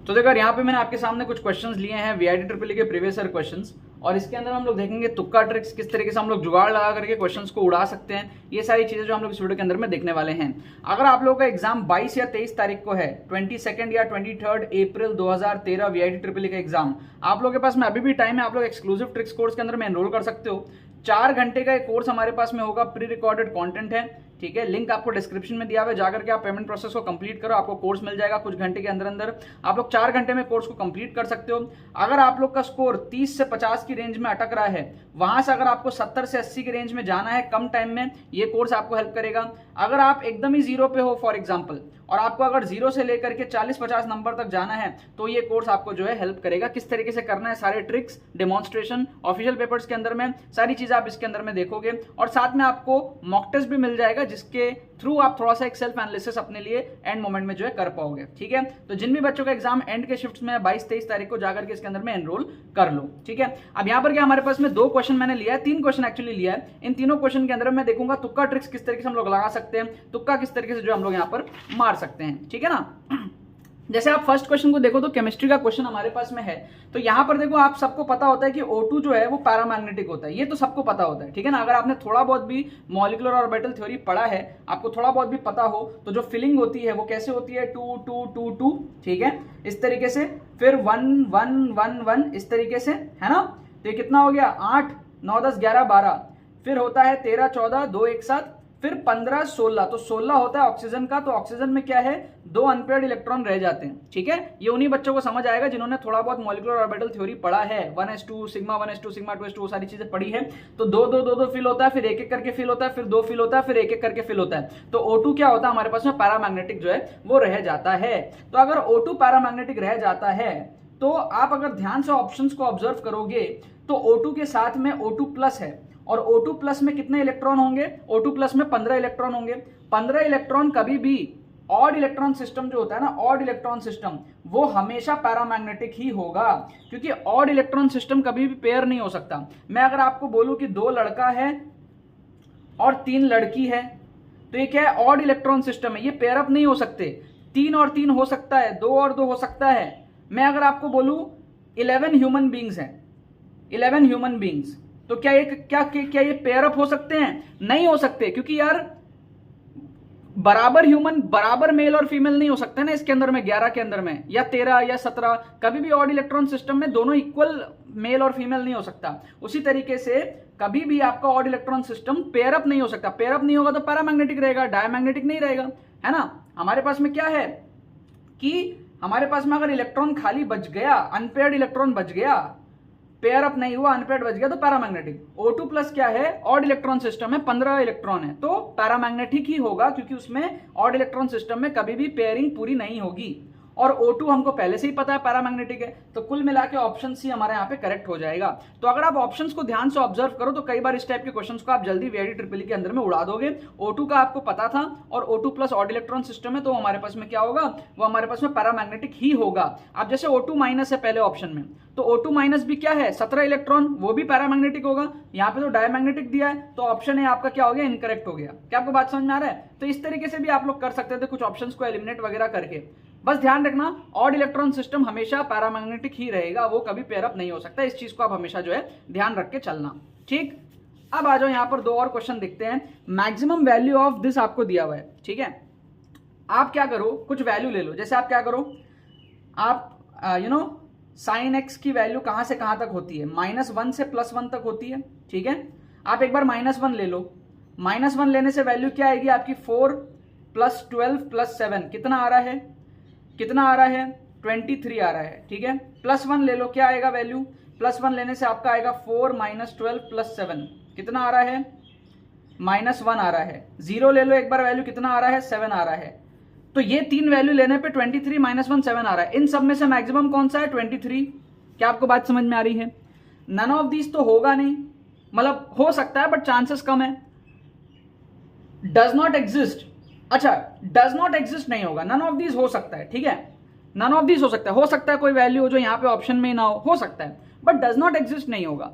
तो देखो यहाँ पे मैंने आपके सामने कुछ क्वेश्चंस लिए हैं वीआईटी ट्रिपल के प्रीवियस ईयर क्वेश्चंस, और इसके अंदर हम लोग देखेंगे तुक्का ट्रिक्स, किस तरीके से हम लोग जुगाड़ लगा करके क्वेश्चंस को उड़ा सकते हैं। ये सारी चीजें जो हम लोग इस वीडियो के अंदर में देखने वाले हैं। अगर आप लोगों का एग्जाम 22 या 23 तारीख को है, 22 या 23 अप्रैल 2013 वीआईटी ट्रिपल का एग्जाम, आप लोगों के पास में अभी भी टाइम है। आप लोग एक्सक्लूसिव ट्रिक्स कोर्स के अंदर में एनरोल कर सकते हो। 4 घंटे का एक कोर्स हमारे पास में होगा, प्री रिकॉर्डेड कंटेंट है, ठीक है। लिंक आपको डिस्क्रिप्शन में दिया हुआ है, जाकर के आप पेमेंट प्रोसेस को कंप्लीट करो, आपको कोर्स मिल जाएगा कुछ घंटे के अंदर अंदर। आप लोग 4 घंटे में कोर्स को कंप्लीट कर सकते हो। अगर आप लोग का स्कोर 30 से 50 की रेंज में अटक रहा है, वहां से अगर आपको 70 से 80 की रेंज में जाना है कम टाइम में, ये कोर्स आपको हेल्प करेगा। अगर आप एकदम ही जीरो पे हो फॉर एग्जाम्पल, और आपको अगर जीरो से लेकर के 40-50 नंबर तक जाना है, तो ये कोर्स आपको जो है हेल्प करेगा किस तरीके से करना है। सारे ट्रिक्स, डेमोन्स्ट्रेशन, ऑफिशियल पेपर्स के अंदर में सारी चीजें आप इसके अंदर में देखोगे, और साथ में आपको मॉक टेस्ट भी मिल जाएगा, जिसके थ्रू आप थोड़ा सा एक सेल्फ एनालिसिस अपने लिए एंड मोमेंट में जो है कर पाओगे, ठीक है। तो जिन भी बच्चों का एग्जाम एंड के शिफ्ट में 22-23 तारीख को जाकर के इसके अंदर में एनरोल कर लो, ठीक है। अब यहाँ पर क्या हमारे पास में 2 क्वेश्चन मैंने लिया है, 3 क्वेश्चन एक्चुअली लिया है। इन तीनों क्वेश्चन के अंदर मैं देखूंगा तुक्का ट्रिक्स किस तरीके से हम लोग लगा सकते हैं, तुक्का किस तरीके से जो हम लोग यहाँ पर मार सकते हैं, ठीक है ना। जैसे आप फर्स्ट क्वेश्चन को देखो तो केमिस्ट्री का क्वेश्चन हमारे पास में है। तो यहां पर देखो, आप सबको पता होता है कि O2 जो है वो पैरामैग्नेटिक होता है, ये तो सबको पता होता है, ठीक है ना। अगर आपने थोड़ा बहुत भी मॉलिक्यूलर ऑर्बिटल थ्योरी पढ़ा है, आपको थोड़ा बहुत भी पता हो, तो जो फिलिंग होती है वो कैसे होती है, 2 2 2 2, ठीक है, इस तरीके से, फिर 1 1 1 1 इस तरीके से, है ना। तो ये कितना हो गया, 8 9 10 11 12, फिर होता है 13 14 2 एक साथ, फिर 15 16, तो 16 होता है ऑक्सीजन का। तो ऑक्सीजन में क्या है, 2 अनपेयर्ड इलेक्ट्रॉन रह जाते हैं, ठीक है। ये उन्हीं बच्चों को समझ आएगा जिन्होंने थोड़ा बहुत मॉलिक्यूलर ऑर्बिटल थ्योरी पढ़ा है, 1s2 sigma 1s2 sigma 2s2, वो सारी चीजें पढ़ी है। तो 2 2 2 2 फिल होता है, फिर एक एक करके फिल होता है, फिर 2 फिल होता है, फिर एक एक करके फिल होता है। तो O2 क्या होता है हमारे पास में, पैरामैग्नेटिक जो है वो रह जाता है। तो अगर O2 पैरामैग्नेटिक रह जाता है, तो आप अगर ध्यान से ऑप्शंस को ऑब्जर्व करोगे, तो O2 के साथ में O2 प्लस है, और O2 प्लस में कितने इलेक्ट्रॉन होंगे, O2 प्लस में 15 इलेक्ट्रॉन होंगे। 15 इलेक्ट्रॉन कभी भी ऑड इलेक्ट्रॉन सिस्टम जो होता है ना, ऑड इलेक्ट्रॉन सिस्टम, वो हमेशा पैरामैग्नेटिक ही होगा, क्योंकि ऑड इलेक्ट्रॉन सिस्टम कभी भी पेयर नहीं हो सकता। मैं अगर आपको बोलूं कि 2 लड़का है और 3 लड़की है, तो ये क्या है, ऑड इलेक्ट्रॉन सिस्टम है, ये पेयर अप नहीं हो सकते। 3 और 3 हो सकता है, 2 और 2 हो सकता है। मैं अगर आपको बोलूं 11 ह्यूमन बींग्स हैं, 11 ह्यूमन बींग्स, तो क्या ये पेयर अप हो सकते हैं, नहीं हो सकते, क्योंकि यार बराबर ह्यूमन बराबर मेल और फीमेल नहीं हो सकते ना इसके अंदर में, 11 के अंदर में, या 13 या 17, कभी भी ऑड इलेक्ट्रॉन सिस्टम में दोनों इक्वल मेल और फीमेल नहीं हो सकता। उसी तरीके से कभी भी आपका odd electron system pair up नहीं हो सकता। पेयर अप नहीं होगा तो पैरामैग्नेटिक रहेगा, डायमैग्नेटिक नहीं रहेगा, है ना। हमारे पास में क्या है कि हमारे पास में अगर इलेक्ट्रॉन खाली बच गया, अनपेयर्ड इलेक्ट्रॉन बच गया, पेयर अप नहीं हुआ, अनपेयर्ड बच गया, तो पैरामैग्नेटिक। O2 प्लस क्या है, ऑड इलेक्ट्रॉन सिस्टम है, 15 इलेक्ट्रॉन है, तो पैरामैग्नेटिक ही होगा, क्योंकि उसमें ऑड इलेक्ट्रॉन सिस्टम में कभी भी पेयरिंग पूरी नहीं होगी। और O2 हमको पहले से ही पता है पैरामैग्नेटिक है, तो कुल मिला के ऑप्शन सी हमारे यहाँ पे करेक्ट हो जाएगा। तो अगर आप ऑप्शंस को ध्यान से ऑब्जर्व करो, तो कई बार इस टाइप के क्वेश्चंस को आप जल्दी वीआईटी ट्रिपल के अंदर में उड़ा दोगे। O2 का आपको पता था, और O2 plus odd electron system है, तो हमारे पास में क्या होगा, वो हमारे पास में पैरामैग्नेटिक ही होगा। अब जैसे O2 माइनस है पहले ऑप्शन में, तो O2 माइनस भी क्या है, 17 इलेक्ट्रॉन, वो भी पैरामैग्नेटिक होगा। यहाँ पे तो डायमैग्नेटिक दिया है, तो ऑप्शन है आपका क्या हो गया, इनकरेक्ट हो गया। क्या आपको बात समझ में आ रहा है। तो इस तरीके से भी आप लोग कर सकते थे, कुछ ऑप्शंस को एलिमिनेट वगैरह करके। बस ध्यान रखना, ऑड इलेक्ट्रॉन सिस्टम हमेशा पैरामैग्नेटिक ही रहेगा, वो कभी पेयर अप नहीं हो सकता। इस चीज को आप हमेशा जो है ध्यान रख के चलना, ठीक। अब आ जाओ यहाँ पर 2 और क्वेश्चन देखते हैं। मैक्सिमम वैल्यू ऑफ दिस आपको दिया हुआ है, ठीक है। आप क्या करो, कुछ वैल्यू ले लो। जैसे आप क्या करो, आप साइन एक्स की वैल्यू कहां से कहां तक होती है, -1 से +1 तक होती है, ठीक है। आप एक बार -1 ले लो। -1 लेने से वैल्यू क्या आएगी आपकी, 4 + 12 + 7, कितना आ रहा है, कितना आ रहा है, 23 आ रहा है, ठीक है। +1 ले लो, क्या आएगा वैल्यू, +1 लेने से आपका आएगा 4 - 12 + 7, कितना आ रहा है, -1 आ रहा है। 0 ले लो एक बार, वैल्यू कितना आ रहा है, 7 आ रहा है। तो ये 3 वैल्यू लेने पे 23 - 1 7 आ रहा है। इन सब में से मैक्सिमम कौन सा है, 23। क्या आपको बात समझ में आ रही है। नन ऑफ दीज तो होगा नहीं, मतलब हो सकता है बट चांसेस कम है। डज नॉट एग्जिस्ट, अच्छा डज नॉट एग्जिस्ट नहीं होगा, नन ऑफ दीज हो सकता है, ठीक है। नन ऑफ दीज हो सकता है कोई वैल्यू जो यहाँ पे ऑप्शन में ना हो सकता है, बट डज नॉट एग्जिस्ट नहीं होगा।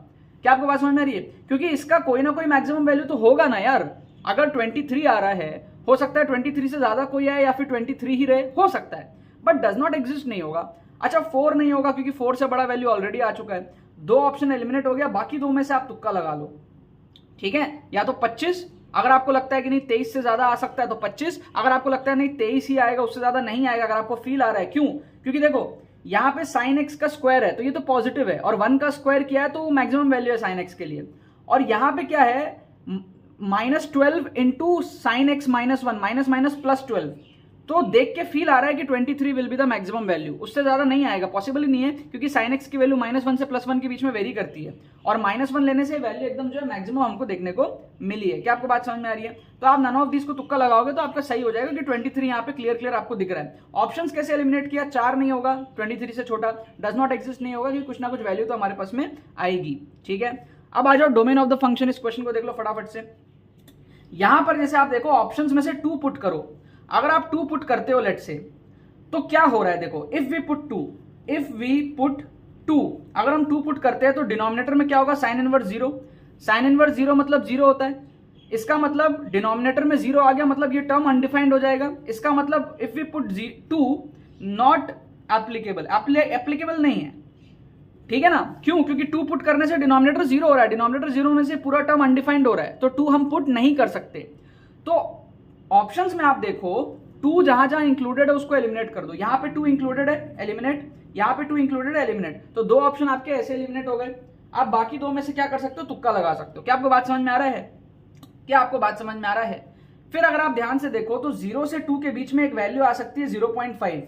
क्या आपको बात समझ में आ रही है, क्योंकि इसका कोई ना कोई मैक्सिमम वैल्यू तो होगा ना यार। अगर 23 आ रहा है, हो सकता है 23 से ज्यादा कोई आए या फिर 23 ही रहे, हो सकता है, बट डज नॉट एग्जिस्ट नहीं होगा। अच्छा 4 नहीं होगा क्योंकि 4 से बड़ा वैल्यू ऑलरेडी आ चुका है। 2 ऑप्शन एलिमिनेट हो गया, बाकी 2 में से आप तुक्का लगा लो, ठीक है। या तो 25, अगर आपको लगता है कि नहीं 23 से ज्यादा आ सकता है तो 25, अगर आपको लगता है नहीं 23 ही आएगा, उससे ज्यादा नहीं आएगा, अगर आपको फील आ रहा है, क्यों? क्योंकि देखो यहां पे sin x का स्क्वायर है तो ये तो पॉजिटिव है, और 1 का स्क्वायर किया है तो मैक्सिमम वैल्यू है sin x के लिए, और यहां पे क्या है -12 into sine x -1 minus minus +12, तो देख के फील आ रहा है कि 23 will be the maximum value, उससे ज्यादा नहीं आएगा, पॉसिबल ही नहीं है, क्योंकि sin x की वैल्यू -1 से +1 के बीच में वेरी करती है, और -1 लेने से वैल्यू एकदम जो है मैक्सिमम हमको देखने को मिली है। क्या आपको बात समझ में आ रही है? तो आप नन ऑफ दिस को तुक्का लगाओगे तो आपका सही हो जाएगा कि 23 यहाँ पे क्लियर आपको दिख रहा है। ऑप्शंस कैसे एलिमिनेट किया? 4 नहीं होगा, 23 से छोटा डज नॉट एग्जिस्ट नहीं होगा, कि कुछ ना कुछ वैल्यू तो हमारे पास में आएगी, ठीक है। अब आ जाओ डोमेन ऑफ द फंक्शन, इस क्वेश्चन को देख लो फटाफट से। यहां पर जैसे आप देखो ऑप्शंस में से 2 पुट करो, अगर आप 2 पुट करते हो लेट से, तो क्या हो रहा है देखो, इफ वी पुट 2, अगर हम 2 पुट करते हैं तो डिनोमिनेटर में क्या होगा? साइन इनवर्स 0, साइन इनवर्स 0 मतलब 0 होता है, इसका मतलब डिनोमिनेटर में 0 आ गया, मतलब ये टर्म अनडिफाइंड हो जाएगा। इसका मतलब if we put 2 not applicable, applicable नहीं है, ठीक है ना। क्यों? क्योंकि 2 पुट करने से डिनोमिनेटर 0 हो रहा है, डिनोमिनेटर 0 होने से पूरा टर्म अनडिफाइंड हो रहा है, तो 2 हम पुट नहीं कर सकते। तो ऑप्शंस में आप देखो 2 जहां जहां इंक्लूडेड है उसको एलिमिनेट कर दो, यहां पे 2 इंक्लूडेड है एलिमिनेट, यहां पे 2 इंक्लूडेड है एलिमिनेट, तो 2 ऑप्शन आपके ऐसे एलिमिनेट हो गए। आप बाकी 2 में से क्या कर सकते हो? तुक्का लगा सकते हो। क्या आपको बात समझ में आ रहा है? क्या आपको बात समझ में आ रहा है? फिर अगर आप ध्यान से देखो तो 0 से 2 के बीच में एक वैल्यू आ सकती है 0.5,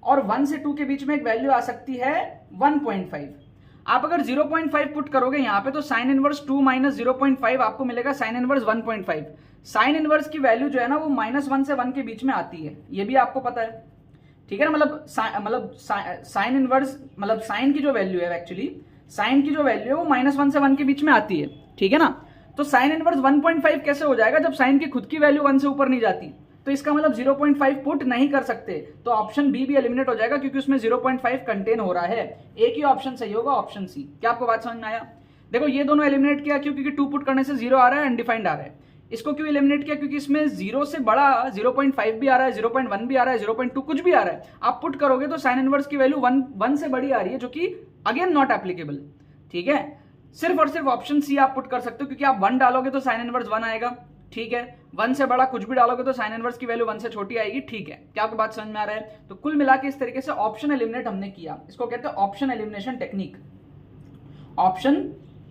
और 1 से 2 के बीच में एक वैल्यू आ सकती है 1.5। आप अगर 0.5 पुट करोगे यहां पे तो साइन इनवर्स 2 माइनस 0.5 आपको मिलेगा साइन इनवर्स 1.5। साइन इनवर्स की वैल्यू जो है ना वो -1 से 1 के बीच में आती है, ये भी आपको पता है, ठीक है ना। मतलब साइन इनवर्स मतलब साइन की जो वैल्यू है, एक्चुअली साइन की जो वैल्यू है वो -1 से 1 के बीच में आती है, ठीक है ना। तो साइन इनवर्स 1.5 कैसे हो जाएगा जब साइन की खुद की वैल्यू 1 से ऊपर नहीं जाती, तो इसका मतलब 0.5 पुट नहीं कर सकते, तो ऑप्शन बी भी एलिमिनेट हो जाएगा क्योंकि उसमें 0.5 कंटेन हो रहा है। एक ही ऑप्शन सही होगा, ऑप्शन सी। क्या आपको बात समझ में आया? देखो ये दोनों एलिमिनेट किया क्यों? क्योंकि 2 पुट करने से 0 आ रहा है, अनडिफाइंड आ रहा है। इसको क्यों एलिमिनेट किया? क्योंकि इसमें 0 से बड़ा 0.5 भी आ रहा है, 0.1 भी आ रहा है, 0.2 कुछ भी आ रहा है, आप पुट करोगे तो साइन इनवर्स की वैल्यू 1 से बड़ी आ रही है, जो कि अगेन नॉट एप्लीकेबल, ठीक है। सिर्फ और सिर्फ ऑप्शन सी आप पुट कर सकते हो, क्योंकि आप 1 डालोगे तो साइन इनवर्स 1 आएगा, ठीक है। 1 से बड़ा कुछ भी डालोगे तो साइन इनवर्स की वैल्यू 1 से छोटी आएगी, ठीक है। क्या आपको बात समझ में आ रहा है? तो कुल मिला के इस तरीके से ऑप्शन एलिमिनेट हमने किया, इसको कहते हैं option elimination technique, option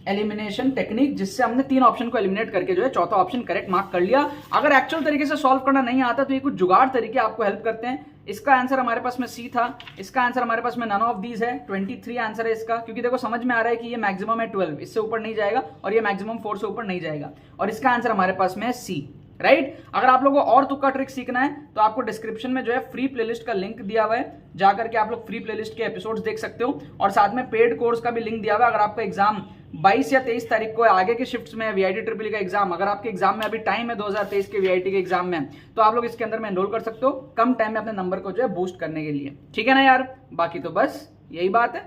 elimination technique, जिससे हमने 3 ऑप्शन को एलिमिनेट करके जो है चौथा ऑप्शन करेक्ट मार्क कर लिया। अगर एक्चुअल तरीके से सॉल्व करना नहीं आता तो ये कुछ जुगाड़ तरीके आपको हेल्प करते हैं। इसका आंसर हमारे पास में सी था, इसका आंसर हमारे पास में नन ऑफ दीज है, 23 आंसर है इसका, क्योंकि देखो समझ में आ रहा है कि ये मैक्सिमम है 12, इससे ऊपर नहीं जाएगा, और ये मैक्सिमम 4 से ऊपर नहीं जाएगा, और इसका आंसर हमारे पास में है सी, राइट। अगर आप लोगों को और तुक्का ट्रिक सीखना है तो आपको डिस्क्रिप्शन में जो है फ्री प्लेलिस्ट का लिंक दिया हुआ है, जाकर के आप लोग फ्री प्लेलिस्ट के एपिसोड्स देख सकते हो, और साथ में पेड कोर्स का भी लिंक दिया हुआ है। अगर आपका एग्जाम 22 या 23 तारीख को आगे के शिफ्ट्स में वीआईटी ट्रिपल का एग्जाम, अगर आपके एग्जाम में अभी टाइम है 2023 के वीआईटी के एग्जाम में, तो आप लोग इसके अंदर में एनरोल कर सकते हो कम टाइम में अपने नंबर को जो है बूस्ट करने के लिए, ठीक है ना यार। बाकी तो बस यही बात है।